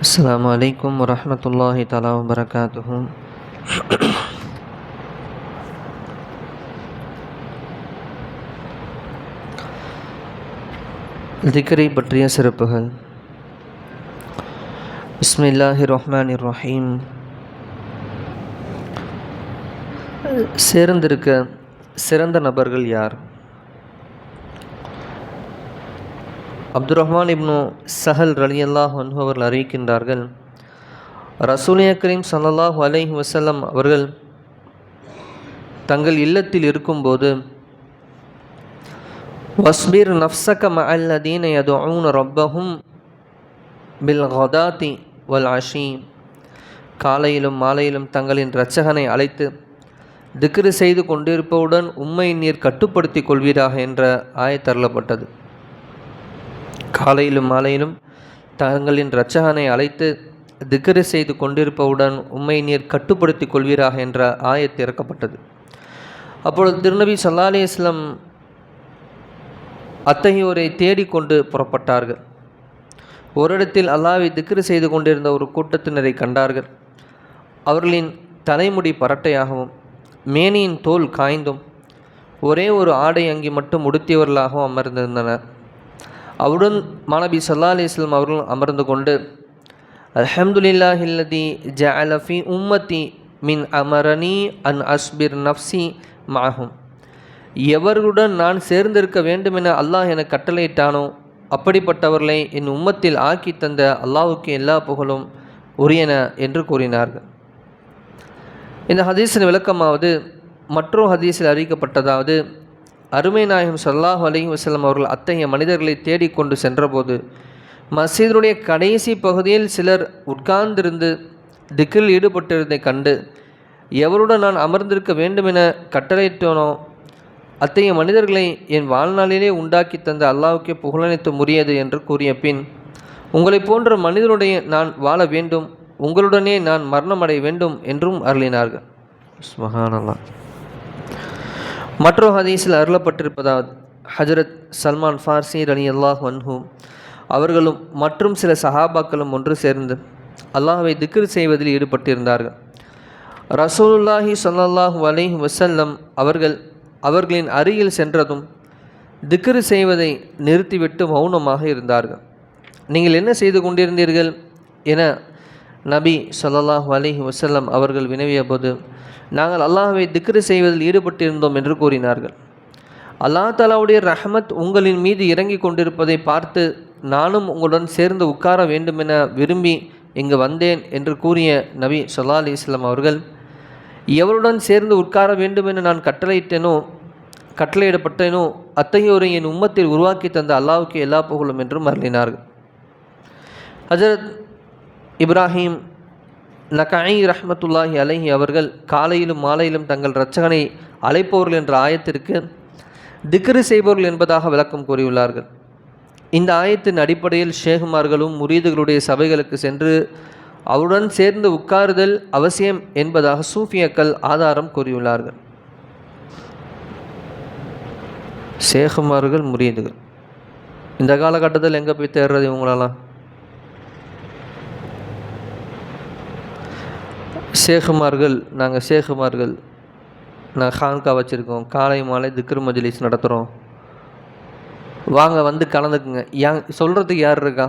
السلام عليكم ورحمة الله تعالى وبركاته. திக்ரை பற்றிய சிறப்புகள். பிஸ்மில்லாஹிர் ரஹ்மானிர் ரஹீம். சேர்ந்திருக்க சிறந்த நபர்கள் யார்? அப்துர் ரஹ்மான் இப்னு சஹல் ரலியல்லாஹு அன்ஹு அவர்கள் அறிவிக்கின்றார்கள், ரசூல் கரீம் ஸல்லல்லாஹு அலைஹி வஸல்லம் அவர்கள் தங்கள் இல்லத்தில் இருக்கும்போது, வஸ்பிர் நஃப்ஸக மஅல்லதீன யதுஊன ரப்பஹும் பில் கதாத்தி வல் அஷீ, காலையிலும் மாலையிலும் தங்களின் இரட்சகனை அழைத்து திக்ரு செய்து கொண்டிருப்பவுடன் உம்மை நீர் கட்டுப்படுத்திக் கொள்வீராக என்ற ஆயத் அருளப்பட்டது. காலையிலும் மாலையிலும் தங்களின் இரட்சகனை அழைத்து திக்ரு செய்து கொண்டிருப்பவுடன் உம்மை நீர் கட்டுப்படுத்திக் கொள்வீராக என்ற ஆயத் இறக்கப்பட்டது. அப்பொழுது திருநபி ஸல்லல்லாஹு அலைஹி வஸல்லம் அத்தகையோரை தேடிக்கொண்டு புறப்பட்டார்கள். ஓரிடத்தில் அல்லாஹ்வை திக்ரு செய்து கொண்டிருந்த ஒரு கூட்டத்தினரை கண்டார்கள். அவர்களின் தலைமுடி பரட்டையாகவும் மேனியின் தோல் காய்ந்தும் ஒரே ஒரு ஆடை அங்கி மட்டும் உடுத்தியவர்களாகவும் அமர்ந்திருந்தனர். அவருடன் மாநபி ஸல்லல்லாஹு அலைஹி வஸல்லம் அவர்கள் அமர்ந்து கொண்டு, அல்ஹம்துலில்லாஹில்லதி ஜஅல ஃபீ உம்மத்தி மின் அமரனி அன் அஸ்பிர் நஃப்ஸி மஅஹும், எவர்களுடன் நான் சேர்ந்திருக்க வேண்டுமென அல்லாஹ் என கட்டளையிட்டானோ அப்படிப்பட்டவர்களை என் உம்மத்தில் ஆக்கி தந்த அல்லாஹ்வுக்கு எல்லா புகழும் உரியன என்று கூறினார்கள். இந்த ஹதீஸின் விளக்கமாவது, மற்றொரு ஹதீஸில் அறிவிக்கப்பட்டதாவது, அருமை நாயகம் ஸல்லல்லாஹு அலைஹி வஸல்லம் அவர்கள் அத்தகைய மனிதர்களை தேடிக்கொண்டு சென்றபோது மஸ்ஜிதுடைய கடைசி பகுதியில் சிலர் உட்கார்ந்திருந்து திக்ரில் ஈடுபட்டிருந்ததை கண்டு, எவருடன் நான் அமர்ந்திருக்க வேண்டுமென கட்டளையிட்டோனோ அத்தகைய மனிதர்களை என் வாழ்நாளிலே உண்டாக்கி தந்த அல்லாஹ்வுக்கே புகழனைத்து உரியது என்று கூறிய பின், உங்களை போன்ற மனிதனுடைய நான் வாழ வேண்டும், உங்களுடனே நான் மரணமடைய வேண்டும் என்றும் அருளினார்கள். சுப்ஹானல்லாஹ். மற்றொரு ஹதீஸில் அருளப்பட்டிருப்பதாவது, ஹஜ்ரத் சல்மான் ஃபார்சி ரலியல்லாஹு அன்ஹு அவர்களும் மற்றும் சில சஹாபாக்களும் ஒன்று சேர்ந்து அல்லாஹ்வை திக்ர் செய்வதில் ஈடுபட்டிருந்தார்கள். ரசூலுல்லாஹி ஸல்லல்லாஹு அலைஹி வஸல்லம் அவர்களின் அருகில் சென்றதும் திக்ர் செய்வதை நிறுத்திவிட்டு மௌனமாக இருந்தார்கள். நீங்கள் என்ன செய்து கொண்டிருந்தீர்கள் என நபி ஸல்லல்லாஹு அலைஹி வஸல்லம் அவர்கள் வினவிய போது, நாங்கள் அல்லாஹ்வை திக்ரு செய்வதில் ஈடுபட்டிருந்தோம் என்று கூறினார்கள். அல்லாஹ் தஆலாவுடைய ரஹ்மத் உங்களின் மீது இறங்கி கொண்டிருப்பதை பார்த்து நானும் உங்களுடன் சேர்ந்து உட்கார வேண்டுமென விரும்பி இங்கு வந்தேன் என்று கூறிய நபி ஸல்லல்லாஹு அலைஹி வஸல்லம் அவர்கள், எவருடன் சேர்ந்து உட்கார வேண்டுமென நான் கட்டளையிடப்பட்டேனோ அத்தகையோரை என் உம்மத்தில் உருவாக்கி தந்த அல்லாஹ்வுக்கு எல்லா புகழும் என்றும் அருளினார்கள். ஹஜ்ரத் இப்ராஹிம் நகஇ ரஹ்மத்துல்லாஹி அலைஹி அவர்கள் காலையிலும் மாலையிலும் தங்கள் இரட்சகனை அழைப்பவர்கள் என்ற ஆயத்திற்கு திக்ரு செய்பவர்கள் என்பதாக விளக்கம் கூறியுள்ளார்கள். இந்த ஆயத்தின் அடிப்படையில் ஷேகுமார்களும் முரீதுகளுடைய சபைகளுக்கு சென்று அவருடன் சேர்ந்து உட்காருதல் அவசியம் என்பதாக சூஃபியக்கள் ஆதாரம் கூறியுள்ளார்கள். ஷேகுமார்கள் முரீதுகள் இந்த காலகட்டத்தில் எங்கே போய் தேடுறது இவங்களெல்லாம்? ஷேகுமார்கள் நாங்கள் ஹான்கா வச்சுருக்கோம், காலை மாலை திக்ர் மஜ்லிஸ் நடத்துகிறோம், வாங்க வந்து கலந்துக்குங்க, சொல்கிறதுக்கு யார் இருக்கா?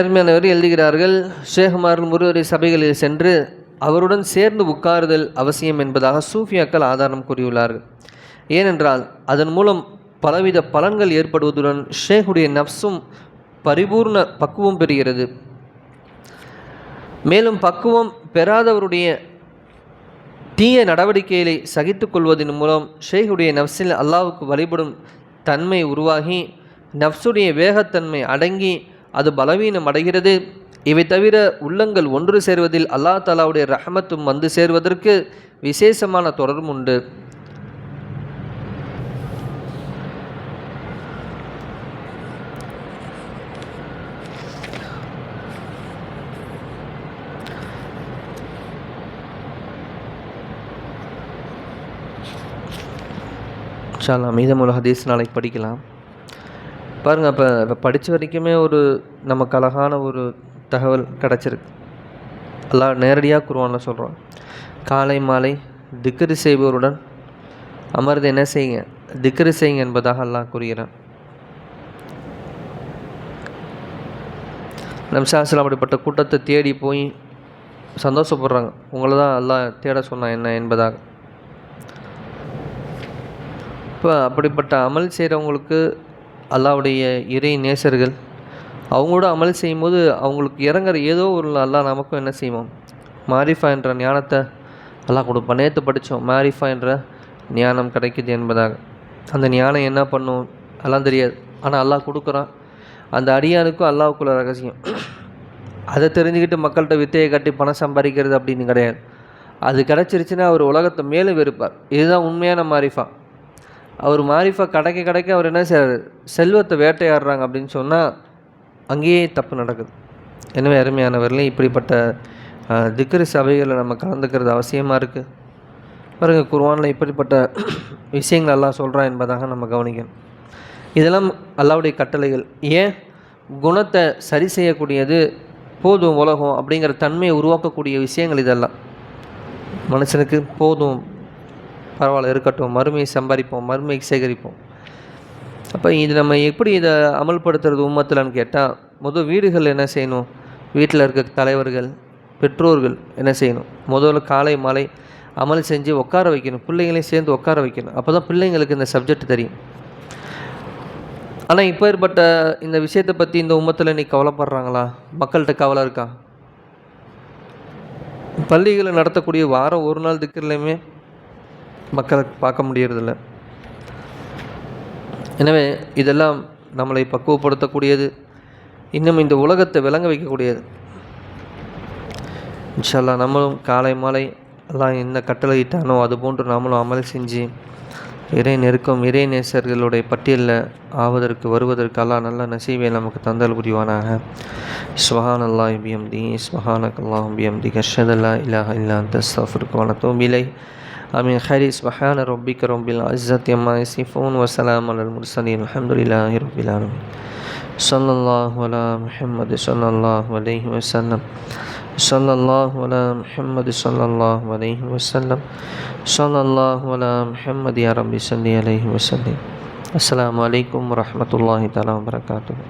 அருமையானவர் எழுதுகிறார்கள், ஷேகுமார்கள் முருவரை சபைகளில் சென்று அவருடன் சேர்ந்து உட்காருதல் அவசியம் என்பதாக சூஃபியாக்கள் ஆதாரம் கூறியுள்ளார்கள். ஏனென்றால் அதன் மூலம் பலவித பலன்கள் ஏற்படுவதுடன் ஷேகுடைய நஃப்ஸும் பரிபூர்ண பக்குவம் பெறுகிறது. மேலும் பக்குவம் பெறாதவருடைய தீய நடவடிக்கைகளை சகித்து கொள்வதன் மூலம் ஷேகுடைய நஃப்ஸில் அல்லாஹ்வுக்கு வழிபடும் தன்மை உருவாகி நஃப்ஸுடைய வேகத்தன்மை அடங்கி அது பலவீனம் அடைகிறது. இவை தவிர உள்ளங்கள் ஒன்று சேர்வதில் அல்லாஹ் தஆலாவுடைய ரஹமத்தும் வந்து சேர்வதற்கு விசேஷமான தொடர்பு உண்டு. இன்ஷா அல்லாஹ் மீதமுள்ள ஹதீஸ் நாளைக்கு படிக்கலாம். பாருங்கள், இப்போ படித்த வரைக்குமே ஒரு நமக்கு அழகான ஒரு தகவல் கிடச்சிருக்கு. அல்லாஹ் நேரடியாக குர்ஆனில் சொல்கிறோம், காலை மாலை திக்ரு செய்பவருடன் அமர்ந்து என்ன செய்யுங்க, திக்ரு செய்யுங்க என்பதாக அல்லாஹ் கூறுகிறான். நபிஸல்லல்லாஹு அப்படிப்பட்ட கூட்டத்தை தேடி போய் சந்தோஷப்படுறாங்க, உங்களை தான் அல்லாஹ் தேட சொன்னான் என்ன என்பதாக. இப்போ அப்படிப்பட்ட அமல் செய்கிறவங்களுக்கு அல்லாஹ்வுடைய இறை நேசர்கள் அவங்களோட அமல் செய்யும்போது அவங்களுக்கு இறங்குற ஏதோ ஒரு அல்லாஹ் நமக்கும் என்ன செய்வோம், மாரிஃபா என்ற ஞானத்தை அல்லாஹ் கொடுப்பான். நேற்று படித்தோம், மாரிஃபா என்ற ஞானம் கிடைக்குது என்பதாக. அந்த ஞானம் என்ன பண்ணும் எல்லாம் தெரியாது, ஆனால் அல்லாஹ் கொடுக்குறான். அந்த அடியானுக்கும் அல்லாஹ்வுக்குள்ள ரகசியம். அதை தெரிஞ்சுக்கிட்டு மக்கள்கிட்ட வித்தையை கட்டி பணம் சம்பாதிக்கிறது அப்படின்னு கிடையாது. அது கிடச்சிருச்சுன்னா அவர் உலகத்தை மேலும் வெறுப்பார். இதுதான் உண்மையான மாரிஃபா. அவர் மாரிஃபா கிடைக்க அவர் என்ன செய்கிறார், செல்வத்தை வேட்டையாடுறாங்க அப்படின்னு சொன்னால் அங்கேயே தப்பு நடக்குது. எனவே அருமையானவர்களே, இப்படிப்பட்ட திக்ரு சபைகளில் நம்ம கலந்துக்கிறது அவசியமாக இருக்குது. பாருங்க, குர்ஆனில் இப்படிப்பட்ட விஷயங்கள் அல்லாஹ் சொல்கிறான் என்பதாக நம்ம கவனிக்கணும். இதெல்லாம் அல்லாஹ்வுடைய கட்டளைகள். ஏன் குணத்தை சரி செய்யக்கூடியது, போதும் உலகம் அப்படிங்கிற தன்மையை உருவாக்கக்கூடிய விஷயங்கள் இதெல்லாம். மனுஷனுக்கு போதும், பரவாயில்ல இருக்கட்டும், மறுமையை சம்பாதிப்போம், மறுமையை சேகரிப்போம். அப்போ இது நம்ம எப்படி இதை அமல்படுத்துறது உம்மத்தில்னு கேட்டால், முதல் வீடுகள் என்ன செய்யணும், வீட்டில் இருக்க தலைவர்கள் பெற்றோர்கள் என்ன செய்யணும், முதல்ல காலை மாலை அமல் செஞ்சு உட்கார வைக்கணும், பிள்ளைங்களையும் சேர்ந்து உட்கார வைக்கணும். அப்போ தான் பிள்ளைங்களுக்கு இந்த சப்ஜெக்ட் தெரியும். ஆனால் இப்போ ஏற்பட்ட இந்த விஷயத்தை பற்றி இந்த உம்மத்தில் இன்றைக்கி கவலைப்படுறாங்களா? மக்கள்கிட்ட கவலை இருக்கா? பள்ளிகளை நடத்தக்கூடிய வாரம் ஒரு நாள் திக்ருலையுமே மக்களை பார்க்க முடியறதில்ல. எனவே இதெல்லாம் நம்மளை பக்குவப்படுத்தக்கூடியது, இன்னும் இந்த உலகத்தை விளங்க வைக்கக்கூடியது. இன்ஷா அல்லாஹ் நம்மளும் காலை மாலை எல்லாம் என்ன கட்டளையிட்டானோ அதுபோன்று நாமளும் அமல் செஞ்சு இறை நெருக்கம், இறை நேசர்களுடைய பட்டியலில் ஆவதற்கு வருவதற்கு அல்லாஹ் நல்ல நசீவை நமக்கு தந்தல் புரிவானாக. சுப்ஹானல்லாஹி பிஹம்திஹி, சுப்ஹானக்கல்லாஹும்ம பிஹம்திக, அஷ்ஹது அல்லா இலாஹா இல்லா அன்த, அஸ்தக்ஃபிருக வ அத்தூபு இலைஹ். ஆமீன். ஹைரி. சுப்ஹான ரப்பிக ரப்பில் இஸ்ஸத்தி அம்மா யசிஃபூன் வ ஸலாமுன் அலல் முர்ஸலீன் அல்ஹம்துலில்லாஹி ரப்பில் ஆலமீன். ஸல்லல்லாஹு அலா முஹம்மது ஸல்லல்லாஹு அலைஹி வஸல்லம். ஸல்லல்லாஹு அலா முஹம்மது ஸல்லல்லாஹு அலைஹி வஸல்லம். ஸல்லல்லாஹு அலா முஹம்மது யா ரப்பி ஸல்லி அலைஹி வஸல்லம். அஸ்ஸலாமு அலைக்கும் வரஹ்மத்துல்லாஹி தஆலா வ பரகாத்துஹு.